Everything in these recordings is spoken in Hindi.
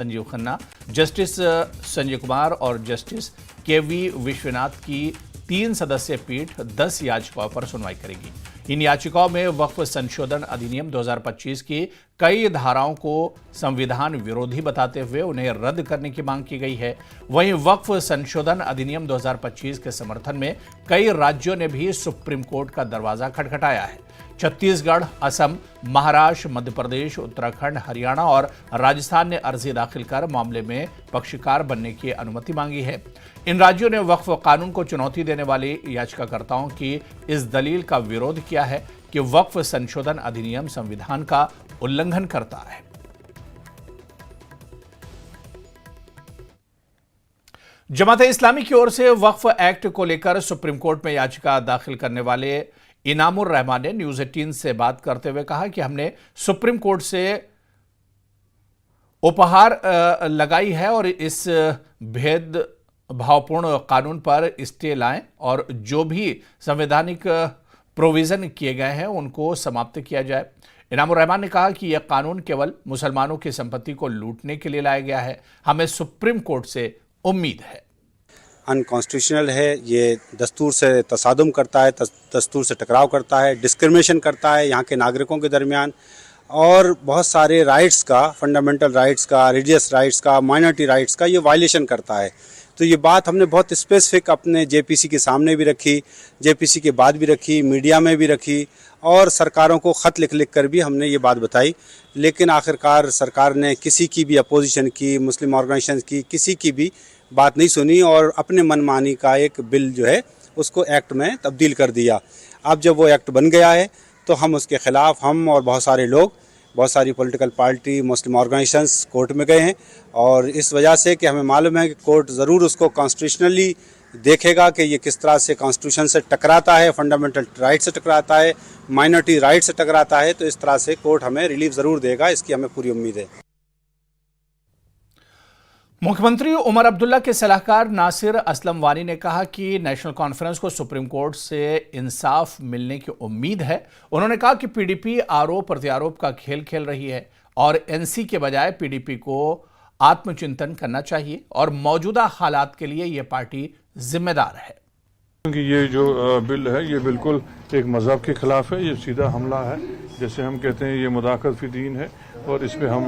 संजीव खन्ना, जस्टिस संजय कुमार और जस्टिस केवी विश्वनाथ की 3 सदस्यीय पीठ 10 याचिकाओं पर सुनवाई करेगी। इन याचिकाओं में वक्फ संशोधन अधिनियम 2025 की कई धाराओं को संविधान विरोधी बताते हुए उन्हें रद्द करने की मांग की गई है। वहीं वक्फ संशोधन अधिनियम 2025 के समर्थन में कई राज्यों ने भी सुप्रीम कोर्ट का दरवाजा खटखटाया है। छत्तीसगढ़, असम, महाराष्ट्र, मध्य प्रदेश, उत्तराखंड, हरियाणा और राजस्थान ने अर्जी दाखिल कर मामले में पक्षकार बनने की अनुमति मांगी है। इन राज्यों ने वक्फ कानून को चुनौती देने वाले याचिकाकर्ताओं की इस दलील का विरोध किया है कि वक्फ संशोधन अधिनियम संविधान का उल्लंघन करता है। जमात इस्लामी की ओर से वक्फ एक्ट को लेकर सुप्रीम कोर्ट में याचिका दाखिल करने वाले इनामुर रहमान ने न्यूज 18 से बात करते हुए कहा कि हमने सुप्रीम कोर्ट से उपहार लगाई है और इस भेदभावपूर्ण कानून पर स्टे लाएं और जो भी संवैधानिक प्रोविजन किए गए हैं उनको समाप्त किया जाए। इनामुर रहमान ने कहा कि यह कानून केवल मुसलमानों की संपत्ति को लूटने के लिए लाया गया है। हमें सुप्रीम कोर्ट से उम्मीद है। अनकॉन्स्टिट्यूशनल है, ये दस्तूर से तसादुम करता है, दस्तूर से टकराव करता है, डिस्क्रिमिनेशन करता है यहाँ के नागरिकों के दरमियान और बहुत सारे राइट्स का, फंडामेंटल राइट्स का, रिलीजियस राइट्स का, माइनॉरिटी राइट्स का ये वायलेशन करता है। तो ये बात हमने बहुत स्पेसिफिक अपने जेपीसी के सामने भी रखी, जेपीसी के बाद भी रखी, मीडिया में भी रखी और सरकारों को ख़त लिख कर भी हमने ये बात बताई। लेकिन आखिरकार सरकार ने किसी की भी अपोजिशन की, मुस्लिम ऑर्गेनाइजेशन की, किसी की भी बात नहीं सुनी और अपने मनमानी का एक बिल जो है उसको एक्ट में तब्दील कर दिया। अब जब वो एक्ट बन गया है तो हम उसके ख़िलाफ़, हम और बहुत सारे लोग, बहुत सारी पॉलिटिकल पार्टी, मुस्लिम ऑर्गेनाइजेशंस कोर्ट में गए हैं और इस वजह से कि हमें मालूम है कि कोर्ट ज़रूर उसको कॉन्स्टिट्यूशनली देखेगा कि ये किस तरह से कॉन्स्टिट्यूशन से टकराता है, फंडामेंटल राइट से टकराता है, माइनॉरिटी राइट से टकराता है। तो इस तरह से कोर्ट हमें रिलीफ ज़रूर देगा, इसकी हमें पूरी उम्मीद है। मुख्यमंत्री उमर अब्दुल्ला के सलाहकार नासिर असलम वानी ने कहा कि नेशनल कॉन्फ्रेंस को सुप्रीम कोर्ट से इंसाफ मिलने की उम्मीद है। उन्होंने कहा कि पीडीपी आरोप प्रत्यारोप का खेल खेल रही है और एनसी के बजाय पीडीपी को आत्मचिंतन करना चाहिए और मौजूदा हालात के लिए यह पार्टी जिम्मेदार है। क्योंकि ये जो बिल है ये बिल्कुल एक मज़हब के खिलाफ है, ये सीधा हमला है। जैसे हम कहते हैं ये मुदाखलत फी दीन है और इस पर हम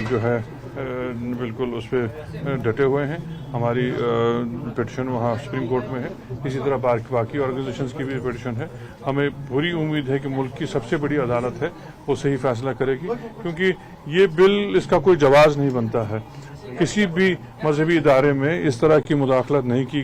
जो है बिल्कुल उस पर डटे हुए हैं। हमारी पिटिशन वहाँ सुप्रीम कोर्ट में है, इसी तरह बाकी ऑर्गेनाइजेशंस की भी पिटिशन है। हमें पूरी उम्मीद है कि मुल्क की सबसे बड़ी अदालत है वो सही फैसला करेगी, क्योंकि ये बिल, इसका कोई जवाब नहीं बनता है। किसी भी मजहबी इदारे में इस तरह की मुदाखलत नहीं की